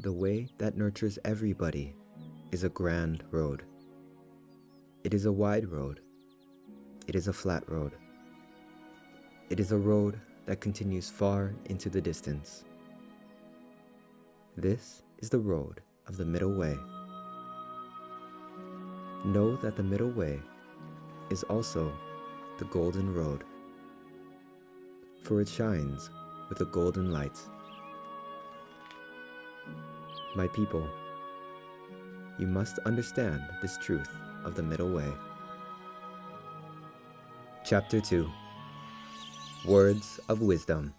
The way that nurtures everybody is a grand road. It is a wide road. It is a flat road. It is a road that continues far into the distance. This is the road of the middle way. Know that the middle way is also the golden road, for it shines with a golden light. My people, you must understand this truth of the middle way. Chapter 2. Words of Wisdom.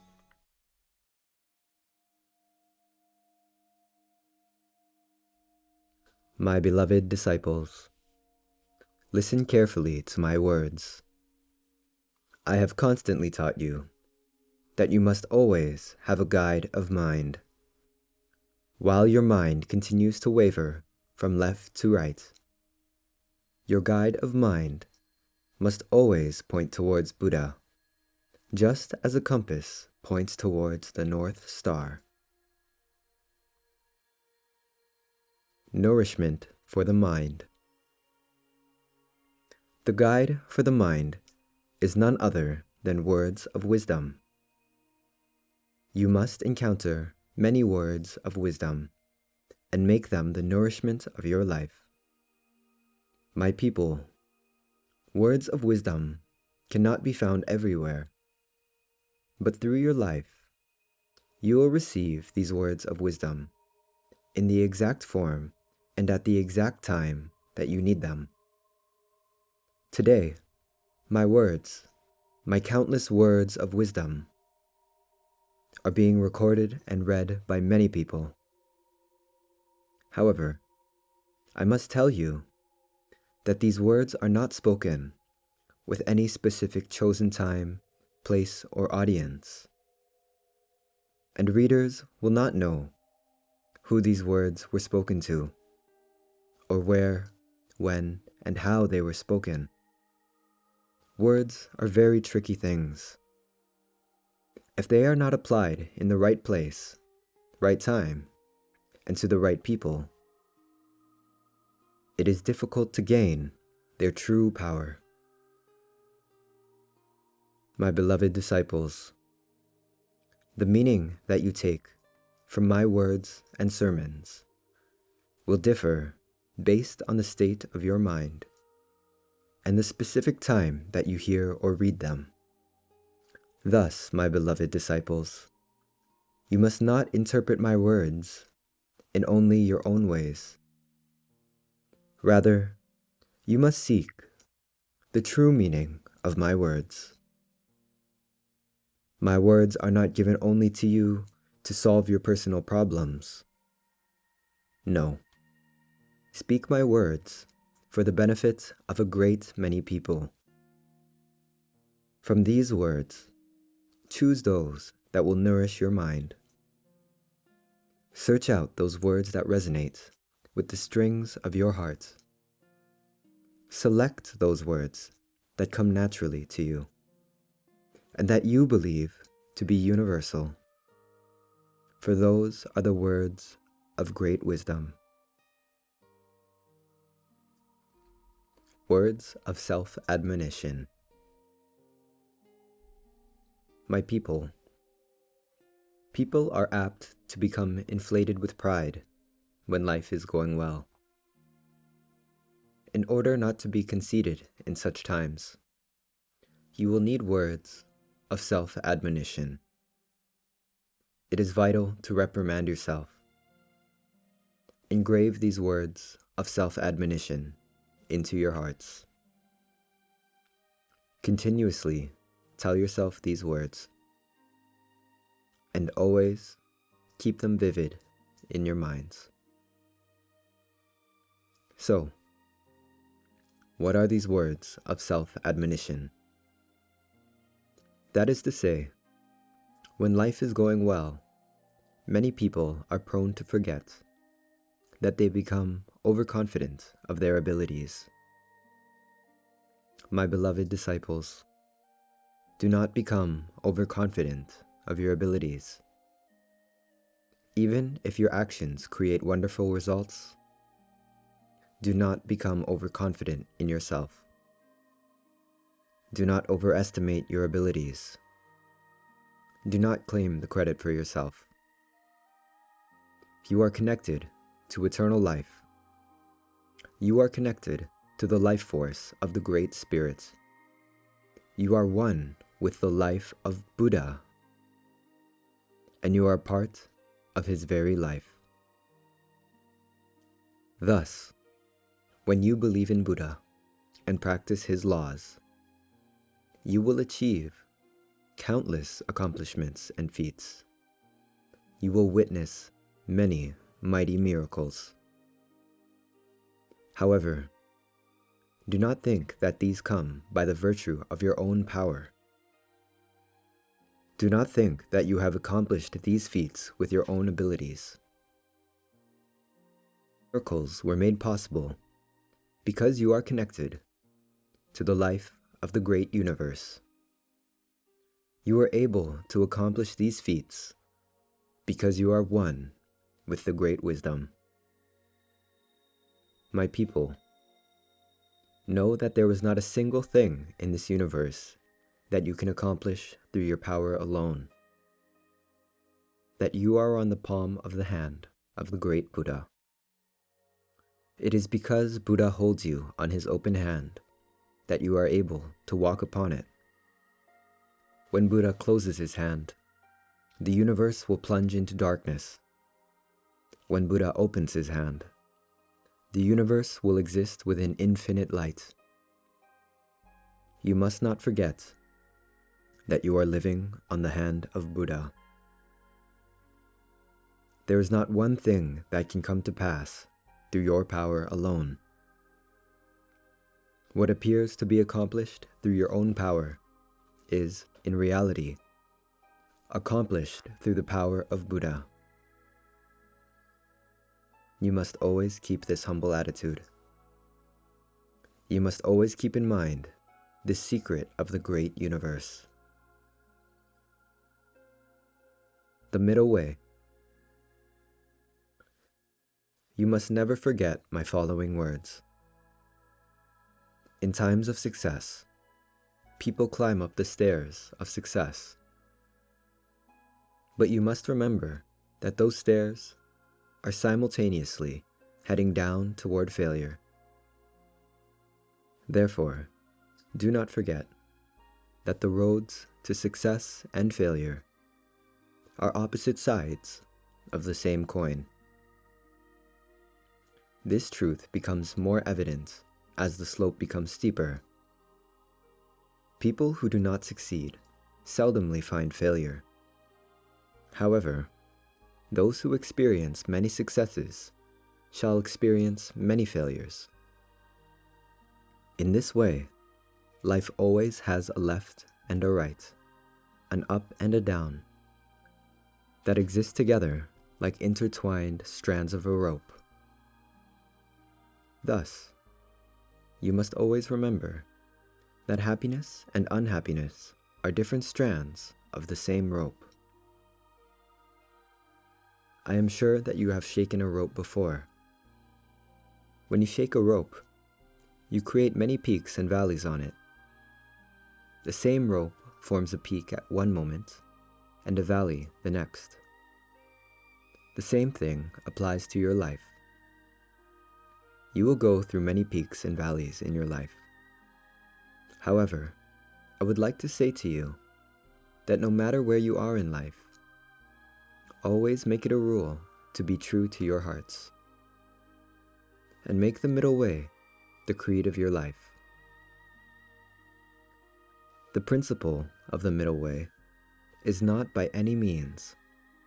My beloved disciples, listen carefully to my words. I have constantly taught you that you must always have a guide of mind. While your mind continues to waver from left to right, your guide of mind must always point towards Buddha, just as a compass points towards the North Star. Nourishment for the Mind. The guide for the mind is none other than words of wisdom. You must encounter many words of wisdom and make them the nourishment of your life. My people, words of wisdom cannot be found everywhere, but through your life, you will receive these words of wisdom in the exact form and at the exact time that you need them. Today, my words, my countless words of wisdom, are being recorded and read by many people. However, I must tell you that these words are not spoken with any specific chosen time, place, or audience, and readers will not know who these words were spoken to, or where, when, and how they were spoken. Words are very tricky things. If they are not applied in the right place, right time, and to the right people, it is difficult to gain their true power. My beloved disciples, the meaning that you take from my words and sermons will differ based on the state of your mind and the specific time that you hear or read them. Thus, my beloved disciples, you must not interpret my words in only your own ways. Rather, you must seek the true meaning of my words. My words are not given only to you to solve your personal problems. No. Speak my words for the benefit of a great many people. From these words, choose those that will nourish your mind. Search out those words that resonate with the strings of your heart. Select those words that come naturally to you and that you believe to be universal, for those are the words of great wisdom. Words of self-admonition. My people, people are apt to become inflated with pride when life is going well. In order not to be conceited in such times, you will need words of self-admonition. It is vital to reprimand yourself. Engrave these words of self-admonition into your hearts. Continuously tell yourself these words, and always keep them vivid in your minds. So, what are these words of self-admonition? That is to say, when life is going well, many people are prone to forget that they become overconfident of their abilities. My beloved disciples, do not become overconfident of your abilities. Even if your actions create wonderful results, do not become overconfident in yourself. Do not overestimate your abilities. Do not claim the credit for yourself. You are connected to eternal life. You are connected to the life force of the Great Spirit. You are one with the life of Buddha, and you are part of his very life. Thus, when you believe in Buddha and practice his laws, you will achieve countless accomplishments and feats. You will witness many mighty miracles. However, do not think that these come by the virtue of your own power. Do not think that you have accomplished these feats with your own abilities. Miracles were made possible because you are connected to the life of the great universe. You are able to accomplish these feats because you are one with the great wisdom. My people, know that there is not a single thing in this universe that you can accomplish through your power alone. That you are on the palm of the hand of the great Buddha. It is because Buddha holds you on his open hand that you are able to walk upon it. When Buddha closes his hand, the universe will plunge into darkness. When Buddha opens his hand, the universe will exist within infinite light. You must not forget that you are living on the hand of Buddha. There is not one thing that can come to pass through your power alone. What appears to be accomplished through your own power is, in reality, accomplished through the power of Buddha. You must always keep this humble attitude. You must always keep in mind the secret of the great universe. The middle way. You must never forget my following words. In times of success, people climb up the stairs of success. But you must remember that those stairs are simultaneously heading down toward failure. Therefore, do not forget that the roads to success and failure are opposite sides of the same coin. This truth becomes more evident as the slope becomes steeper. People who do not succeed seldomly find failure. However, those who experience many successes shall experience many failures. In this way, life always has a left and a right, an up and a down, that exist together like intertwined strands of a rope. Thus, you must always remember that happiness and unhappiness are different strands of the same rope. I am sure that you have shaken a rope before. When you shake a rope, you create many peaks and valleys on it. The same rope forms a peak at one moment and a valley the next. The same thing applies to your life. You will go through many peaks and valleys in your life. However, I would like to say to you that no matter where you are in life, always make it a rule to be true to your hearts, and make the middle way the creed of your life. The principle of the middle way is not by any means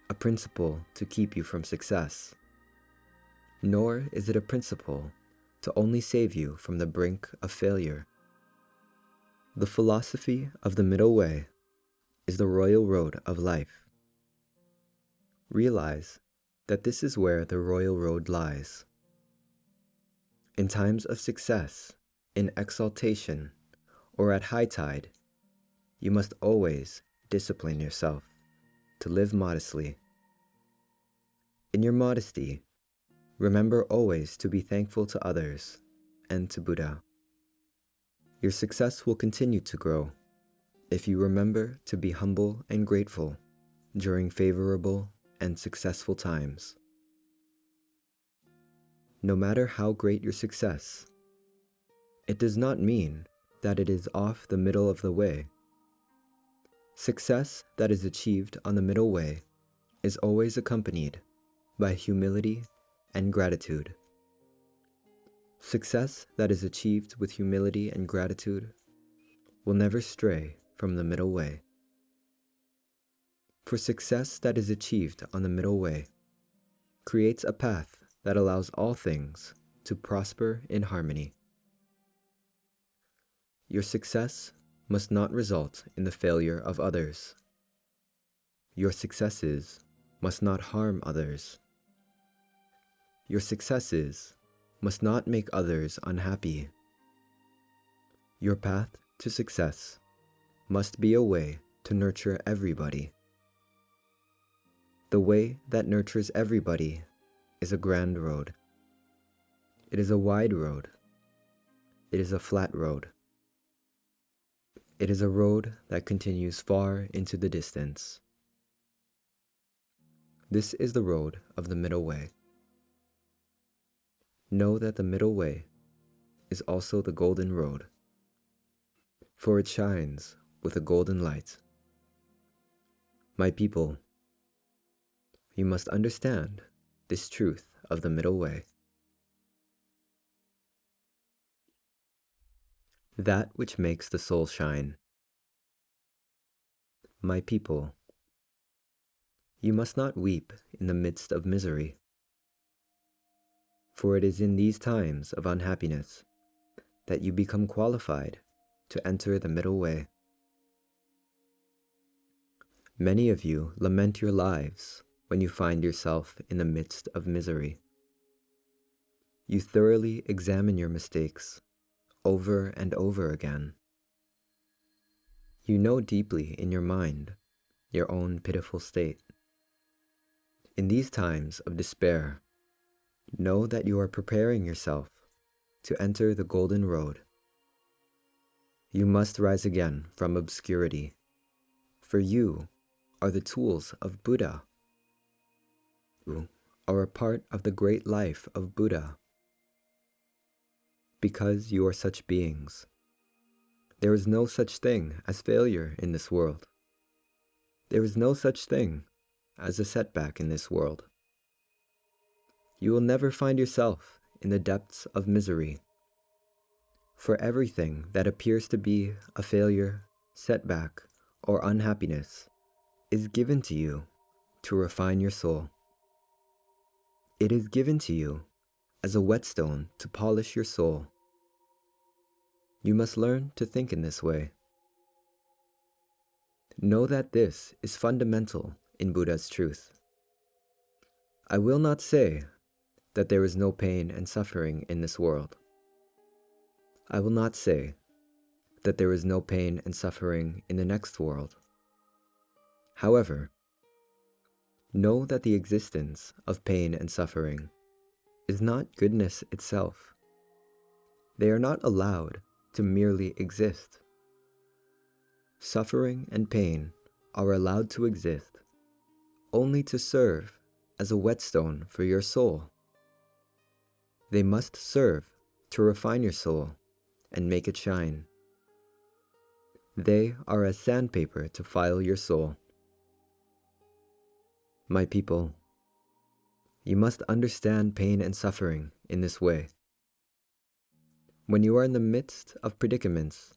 a principle to keep you from success, nor is it a principle to only save you from the brink of failure. The philosophy of the middle way is the royal road of life. Realize that this is where the royal road lies. In times of success, in exaltation, or at high tide, you must always discipline yourself to live modestly. In your modesty, remember always to be thankful to others and to Buddha. Your success will continue to grow if you remember to be humble and grateful during favorable and successful times. No matter how great your success, it does not mean that it is off the middle of the way. Success that is achieved on the middle way is always accompanied by humility and gratitude. Success that is achieved with humility and gratitude will never stray from the middle way. For success that is achieved on the middle way creates a path that allows all things to prosper in harmony. Your success must not result in the failure of others. Your successes must not harm others. Your successes must not make others unhappy. Your path to success must be a way to nurture everybody. The way that nurtures everybody is a grand road. It is a wide road. It is a flat road. It is a road that continues far into the distance. This is the road of the middle way. Know that the middle way is also the golden road, for it shines with a golden light. My people, you must understand this truth of the middle way. That which makes the soul shine. My people, you must not weep in the midst of misery, for it is in these times of unhappiness that you become qualified to enter the middle way. Many of you lament your lives when you find yourself in the midst of misery. You thoroughly examine your mistakes over and over again. You know deeply in your mind your own pitiful state. In these times of despair, know that you are preparing yourself to enter the golden road. You must rise again from obscurity, for you are the tools of Buddha. You are a part of the great life of Buddha. Because you are such beings, there is no such thing as failure in this world. There is no such thing as a setback in this world. You will never find yourself in the depths of misery. For everything that appears to be a failure, setback, or unhappiness is given to you to refine your soul. It is given to you as a whetstone to polish your soul. You must learn to think in this way. Know that this is fundamental in Buddha's truth. I will not say that there is no pain and suffering in this world. I will not say that there is no pain and suffering in the next world. However, know that the existence of pain and suffering is not goodness itself. They are not allowed to merely exist. Suffering and pain are allowed to exist only to serve as a whetstone for your soul. They must serve to refine your soul and make it shine. They are as sandpaper to file your soul. My people, you must understand pain and suffering in this way. When you are in the midst of predicaments,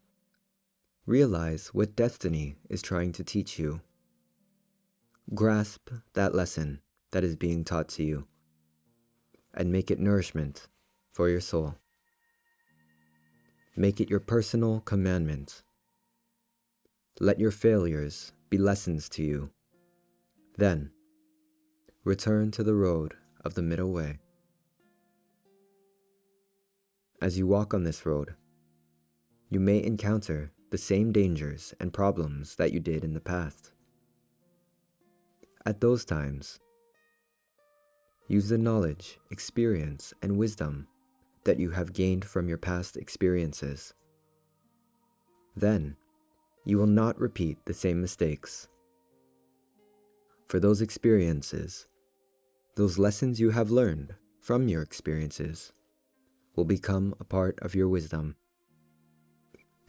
realize what destiny is trying to teach you. Grasp that lesson that is being taught to you, and make it nourishment for your soul. Make it your personal commandment. Let your failures be lessons to you. Then, return to the road of the middle way. As you walk on this road, you may encounter the same dangers and problems that you did in the past. At those times, Use the knowledge, experience, and wisdom that you have gained from your past experiences. Then, you will not repeat the same mistakes. For those experiences, those lessons you have learned from your experiences will become a part of your wisdom.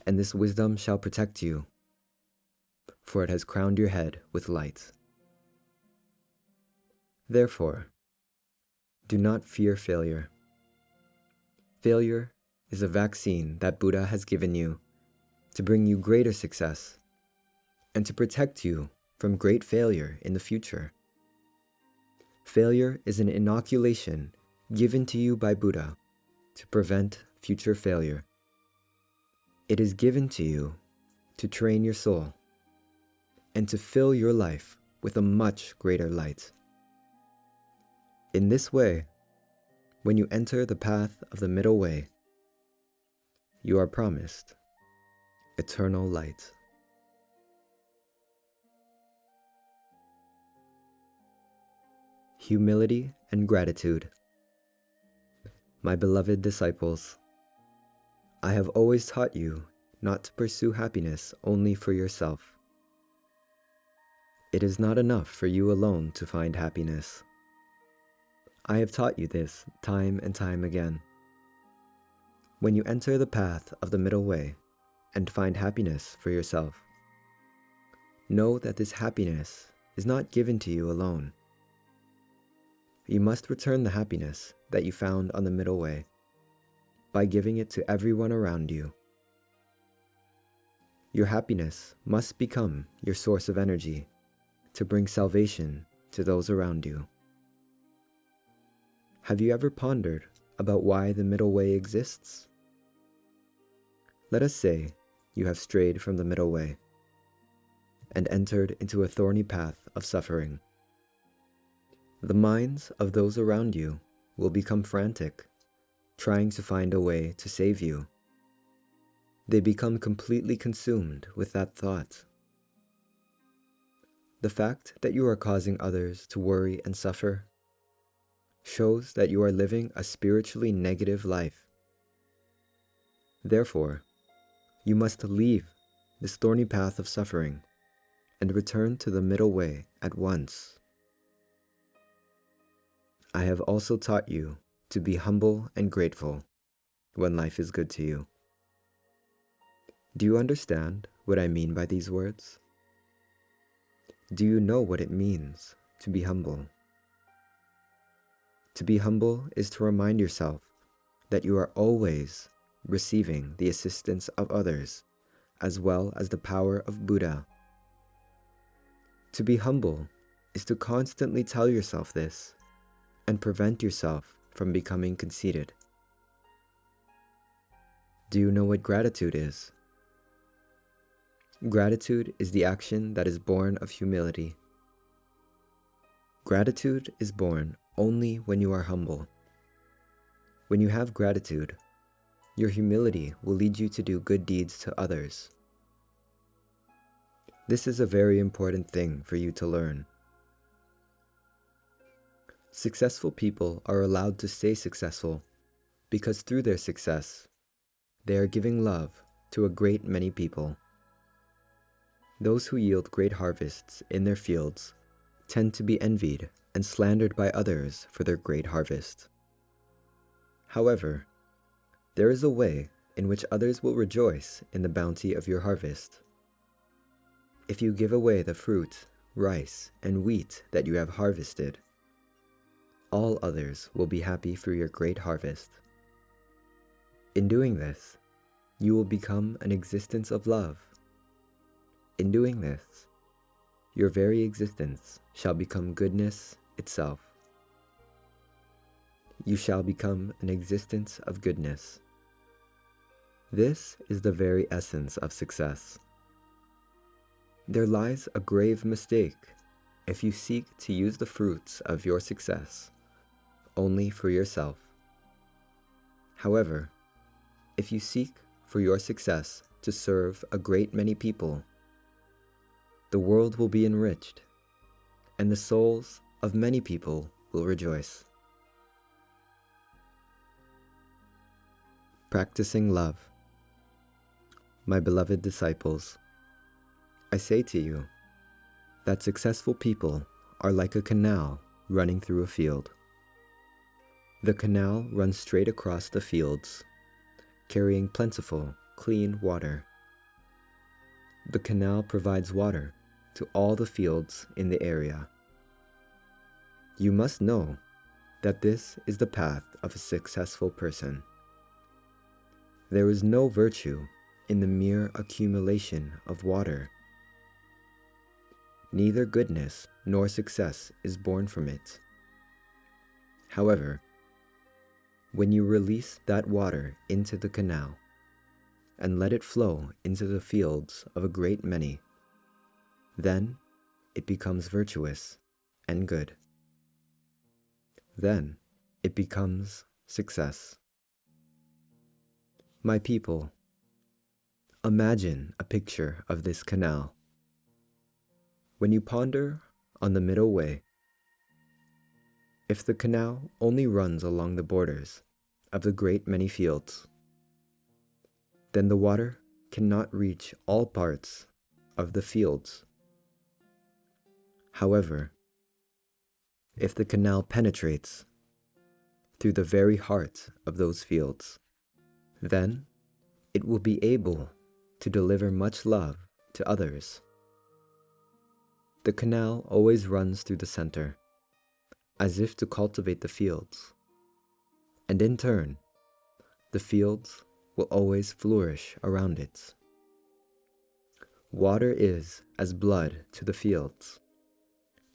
And this wisdom shall protect you, for it has crowned your head with light. Therefore, do not fear failure. Failure is a vaccine that Buddha has given you to bring you greater success and to protect you from great failure in the future. Failure is an inoculation given to you by Buddha to prevent future failure. It is given to you to train your soul and to fill your life with a much greater light. In this way, when you enter the path of the middle way, you are promised eternal light. Humility and gratitude. My beloved disciples, I have always taught you not to pursue happiness only for yourself. It is not enough for you alone to find happiness. I have taught you this time and time again. When you enter the path of the middle way and find happiness for yourself, know that this happiness is not given to you alone. You must return the happiness that you found on the middle way by giving it to everyone around you. Your happiness must become your source of energy to bring salvation to those around you. Have you ever pondered about why the middle way exists? Let us say you have strayed from the middle way and entered into a thorny path of suffering. The minds of those around you will become frantic, trying to find a way to save you. They become completely consumed with that thought. The fact that you are causing others to worry and suffer shows that you are living a spiritually negative life. Therefore, you must leave this thorny path of suffering and return to the middle way at once. I have also taught you to be humble and grateful when life is good to you. Do you understand what I mean by these words? Do you know what it means to be humble? To be humble is to remind yourself that you are always receiving the assistance of others, as well as the power of Buddha. To be humble is to constantly tell yourself this and prevent yourself from becoming conceited. Do you know what gratitude is? Gratitude is the action that is born of humility. Gratitude is born only when you are humble. When you have gratitude, your humility will lead you to do good deeds to others. This is a very important thing for you to learn. Successful people are allowed to stay successful because through their success, they are giving love to a great many people. Those who yield great harvests in their fields tend to be envied and slandered by others for their great harvest. However, there is a way in which others will rejoice in the bounty of your harvest. If you give away the fruit, rice, and wheat that you have harvested, all others will be happy for your great harvest. In doing this, you will become an existence of love. In doing this, your very existence shall become goodness itself. You shall become an existence of goodness. This is the very essence of success. There lies a grave mistake if you seek to use the fruits of your success only for yourself. However, if you seek for your success to serve a great many people, the world will be enriched, and the souls of many people will rejoice. Practicing love. My beloved disciples, I say to you that successful people are like a canal running through a field. The canal runs straight across the fields, carrying plentiful, clean water. The canal provides water to all the fields in the area. You must know that this is the path of a successful person. There is no virtue in the mere accumulation of water. Neither goodness nor success is born from it. However, when you release that water into the canal and let it flow into the fields of a great many, then it becomes virtuous and good. Then it becomes success. My people, imagine a picture of this canal. When you ponder on the middle way, if the canal only runs along the borders of the great many fields, then the water cannot reach all parts of the fields. However, if the canal penetrates through the very heart of those fields, then it will be able to deliver much love to others. The canal always runs through the center, as if to cultivate the fields, and in turn, the fields will always flourish around it. Water is as blood to the fields,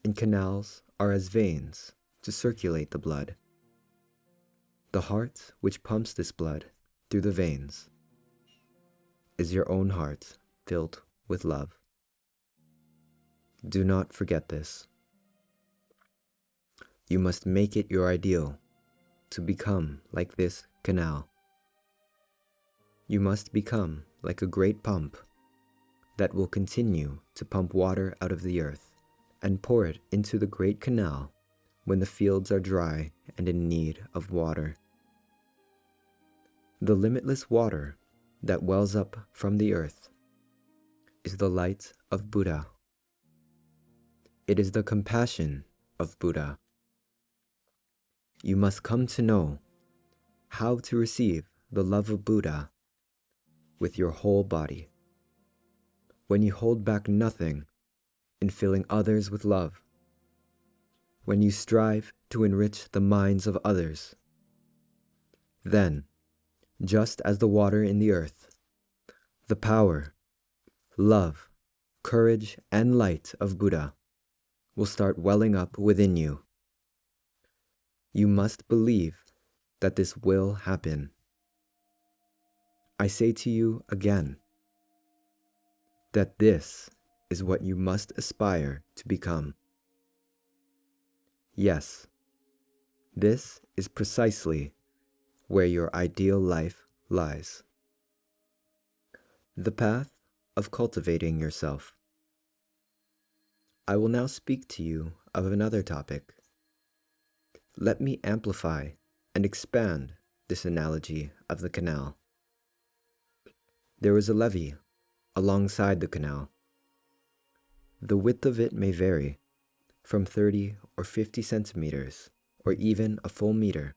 and canals are as veins to circulate the blood. The heart which pumps this blood through the veins is your own heart filled with love. Do not forget this. You must make it your ideal to become like this canal. You must become like a great pump that will continue to pump water out of the earth and pour it into the great canal when the fields are dry and in need of water. The limitless water that wells up from the earth is the light of Buddha. It is the compassion of Buddha. You must come to know how to receive the love of Buddha with your whole body. When you hold back nothing in filling others with love, when you strive to enrich the minds of others, then, just as the water in the earth, the power, love, courage, and light of Buddha will start welling up within you. You must believe that this will happen. I say to you again that this is what you must aspire to become. Yes, this is precisely where your ideal life lies. The path of cultivating yourself. I will now speak to you of another topic. Let me amplify and expand this analogy of the canal. There is a levee alongside the canal. The width of it may vary from 30 or 50 centimeters, or even a full meter.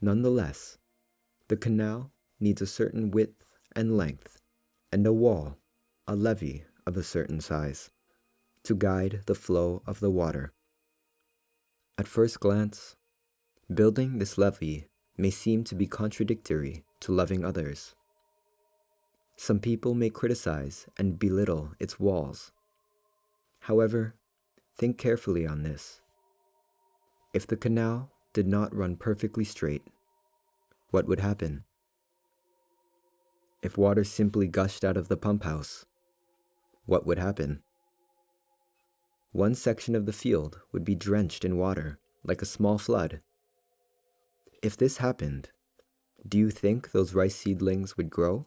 Nonetheless, the canal needs a certain width and length, and a wall, a levee of a certain size, to guide the flow of the water. At first glance, building this levee may seem to be contradictory to loving others. Some people may criticize and belittle its walls. However, think carefully on this. If the canal did not run perfectly straight, what would happen? If water simply gushed out of the pump house, what would happen? One section of the field would be drenched in water, like a small flood. If this happened, do you think those rice seedlings would grow?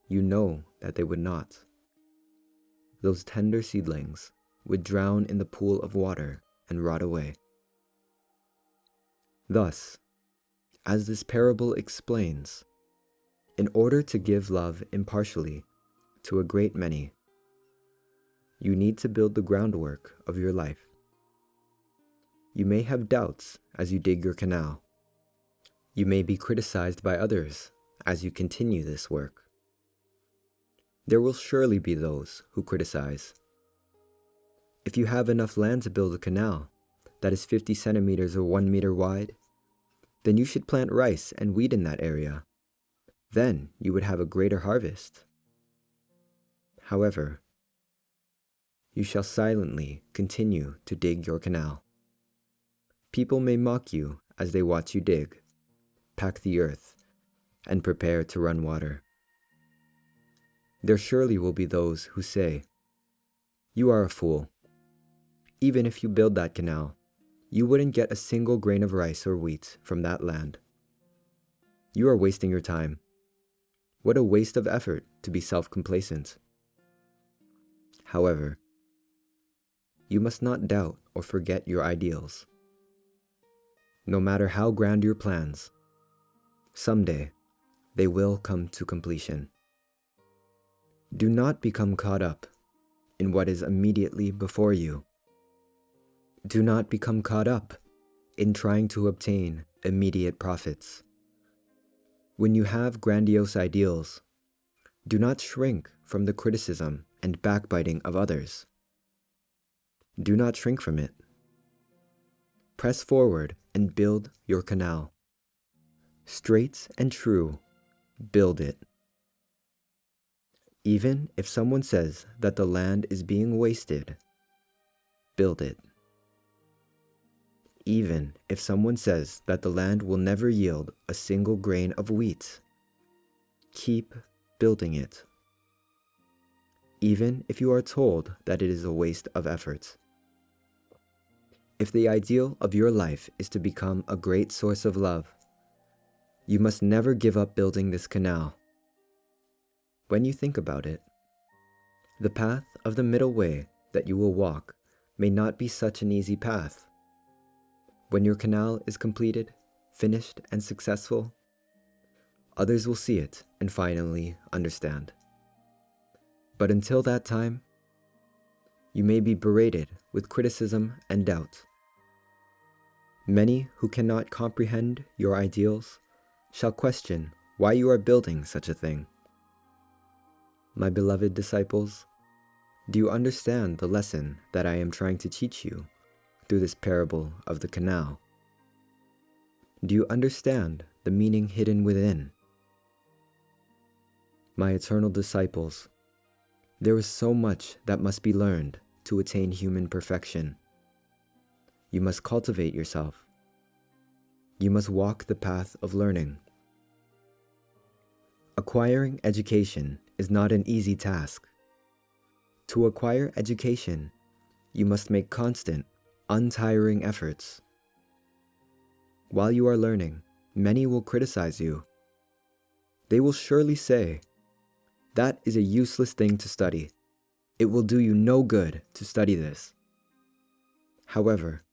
You know that they would not. Those tender seedlings would drown in the pool of water and rot away. Thus, As this parable explains, in order to give love impartially to a great many, you need to build the groundwork of your life. You may have doubts as you dig your canal. You may be criticized by others as you continue this work. There will surely be those who criticize. If you have enough land to build a canal that is 50 centimeters or 1 meter wide, then you should plant rice and wheat in that area. Then you would have a greater harvest. However, you shall silently continue to dig your canal. People may mock you as they watch you dig, pack the earth, and prepare to run water. There surely will be those who say, "You are a fool. Even if you build that canal, you wouldn't get a single grain of rice or wheat from that land. You are wasting your time. What a waste of effort to be self-complacent." However, you must not doubt or forget your ideals. No matter how grand your plans, someday they will come to completion. Do not become caught up in what is immediately before you. Do not become caught up in trying to obtain immediate profits. When you have grandiose ideals, do not shrink from the criticism and backbiting of others. Do not shrink from it. Press forward and build your canal. Straight and true, build it. Even if someone says that the land is being wasted, build it. Even if someone says that the land will never yield a single grain of wheat, keep building it. Even if you are told that it is a waste of effort. If the ideal of your life is to become a great source of love, you must never give up building this canal. When you think about it, the path of the middle way that you will walk may not be such an easy path. When your canal is completed, finished, and successful, others will see it and finally understand. But until that time, you may be berated with criticism and doubt. Many who cannot comprehend your ideals shall question why you are building such a thing. My beloved disciples, do you understand the lesson that I am trying to teach you through this parable of the canal? Do you understand the meaning hidden within? My eternal disciples, there is so much that must be learned to attain human perfection. You must cultivate yourself. You must walk the path of learning. Acquiring education is not an easy task. To acquire education, you must make constant, untiring efforts. While you are learning, many will criticize you. They will surely say, "That is a useless thing to study. It will do you no good to study this." However,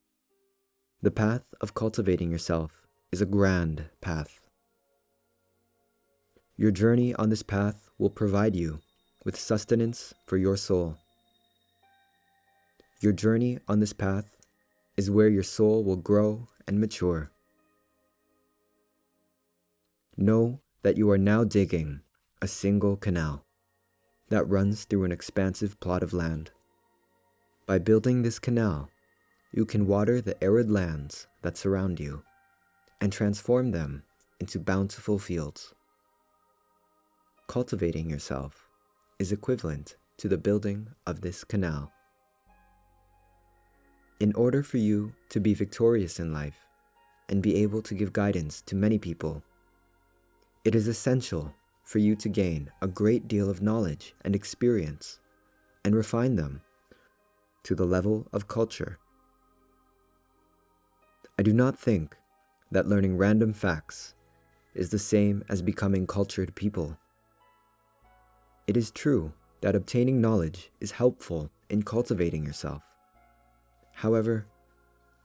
the path of cultivating yourself is a grand path. Your journey on this path will provide you with sustenance for your soul. Your journey on this path is where your soul will grow and mature. Know that you are now digging a single canal that runs through an expansive plot of land. By building this canal, you can water the arid lands that surround you and transform them into bountiful fields. Cultivating yourself is equivalent to the building of this canal. In order for you to be victorious in life and be able to give guidance to many people, it is essential for you to gain a great deal of knowledge and experience and refine them to the level of culture. I do not think that learning random facts is the same as becoming cultured people. It is true that obtaining knowledge is helpful in cultivating yourself. However,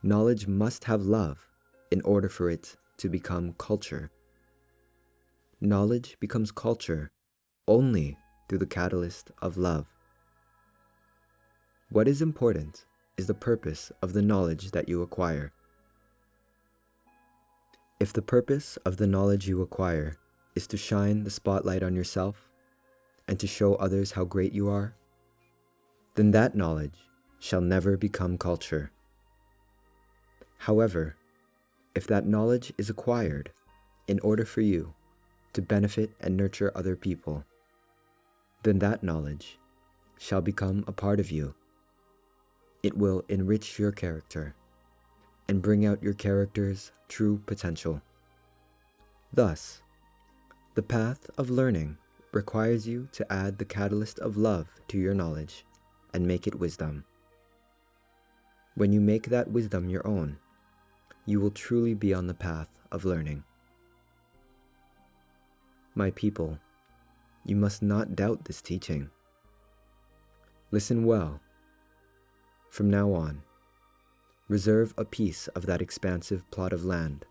knowledge must have love in order for it to become culture. Knowledge becomes culture only through the catalyst of love. What is important is the purpose of the knowledge that you acquire. If the purpose of the knowledge you acquire is to shine the spotlight on yourself and to show others how great you are, then that knowledge shall never become culture. However, if that knowledge is acquired in order for you to benefit and nurture other people, then that knowledge shall become a part of you. It will enrich your character and bring out your character's true potential. Thus, the path of learning requires you to add the catalyst of love to your knowledge and make it wisdom. When you make that wisdom your own, you will truly be on the path of learning. My people, you must not doubt this teaching. Listen well. From now on, reserve a piece of that expansive plot of land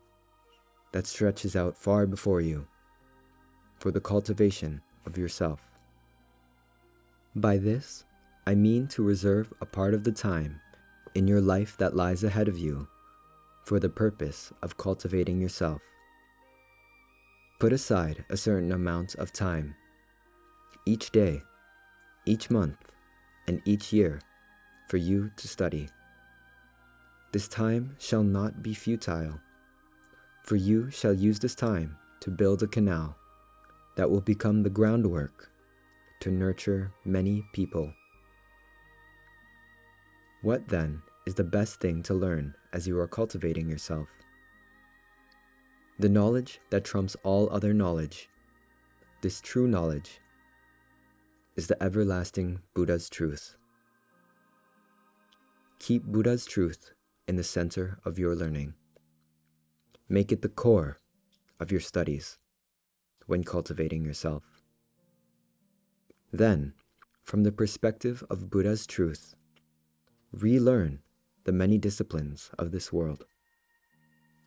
that stretches out far before you for the cultivation of yourself. By this, I mean to reserve a part of the time in your life that lies ahead of you for the purpose of cultivating yourself. Put aside a certain amount of time each day, each month, and each year for you to study. This time shall not be futile, for you shall use this time to build a canal that will become the groundwork to nurture many people. What then is the best thing to learn as you are cultivating yourself? The knowledge that trumps all other knowledge, this true knowledge, is the everlasting Buddha's truth. Keep Buddha's truth in the center of your learning. Make it the core of your studies when cultivating yourself. Then, from the perspective of Buddha's truth, relearn the many disciplines of this world.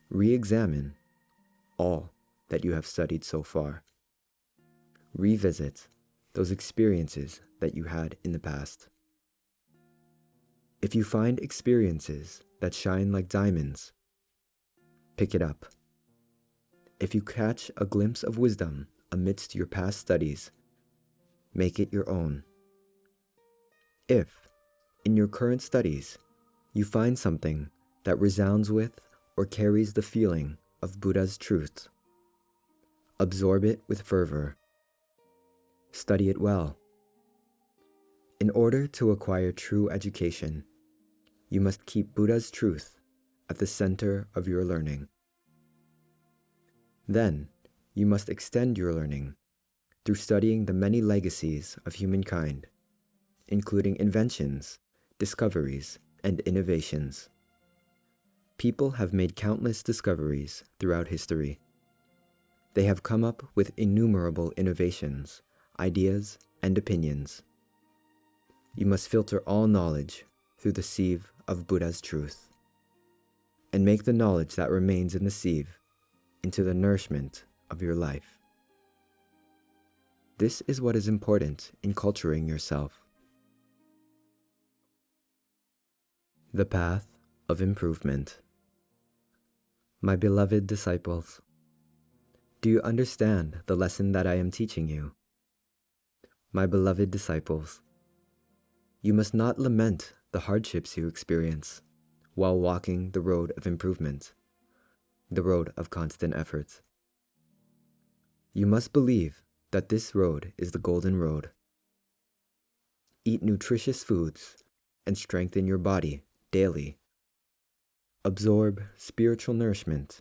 Re-examine all that you have studied so far. Revisit those experiences that you had in the past. If you find experiences that shine like diamonds, pick it up. If you catch a glimpse of wisdom amidst your past studies, make it your own. If, in your current studies, you find something that resounds with or carries the feeling of Buddha's truth, absorb it with fervor. Study it well. In order to acquire true education, you must keep Buddha's truth at the center of your learning. Then, you must extend your learning through studying the many legacies of humankind, including inventions, discoveries, and innovations. People have made countless discoveries throughout history. They have come up with innumerable innovations, ideas, and opinions. You must filter all knowledge through the sieve of Buddha's truth, and make the knowledge that remains in the sieve into the nourishment of your life. This is what is important in culturing yourself. The path of improvement. My beloved disciples, do you understand the lesson that I am teaching you? My beloved disciples, you must not lament the hardships you experience while walking the road of improvement, the road of constant effort. You must believe that this road is the golden road. Eat nutritious foods and strengthen your body daily. Absorb spiritual nourishment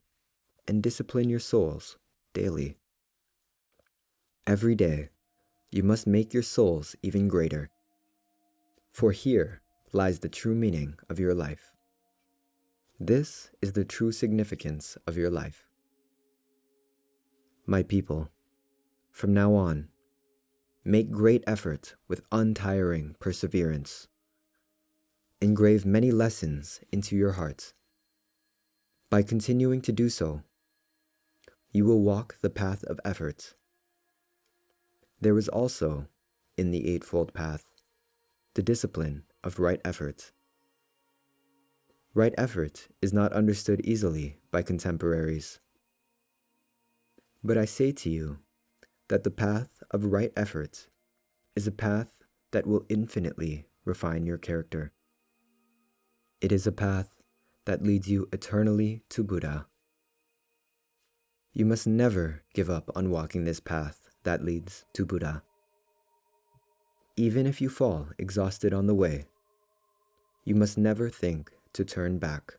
and discipline your souls daily. Every day, you must make your souls even greater, for here lies the true meaning of your life. This is the true significance of your life. My people, from now on, make great effort with untiring perseverance. Engrave many lessons into your hearts. By continuing to do so, you will walk the path of effort. There is also, in the Eightfold Path, the discipline of right effort. Right effort is not understood easily by contemporaries. But I say to you that the path of right effort is a path that will infinitely refine your character. It is a path that leads you eternally to Buddha. You must never give up on walking this path that leads to Buddha. Even if you fall exhausted on the way, you must never think to turn back.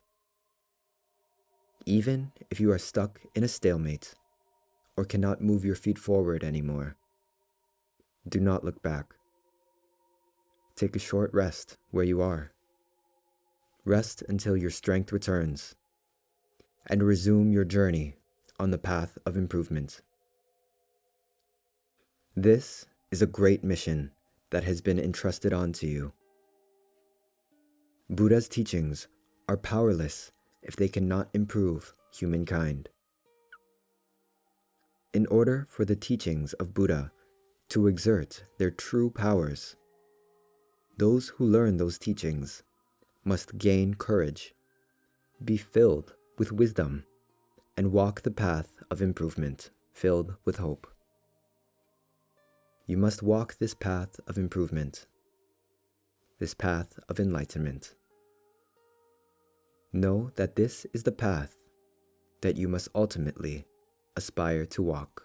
Even if you are stuck in a stalemate or cannot move your feet forward anymore, do not look back. Take a short rest where you are. Rest until your strength returns, and resume your journey on the path of improvement. This is a great mission that has been entrusted onto you. Buddha's teachings are powerless if they cannot improve humankind. In order for the teachings of Buddha to exert their true powers, those who learn those teachings must gain courage, be filled with wisdom, and walk the path of improvement filled with hope. You must walk this path of improvement, this path of enlightenment. Know that this is the path that you must ultimately aspire to walk.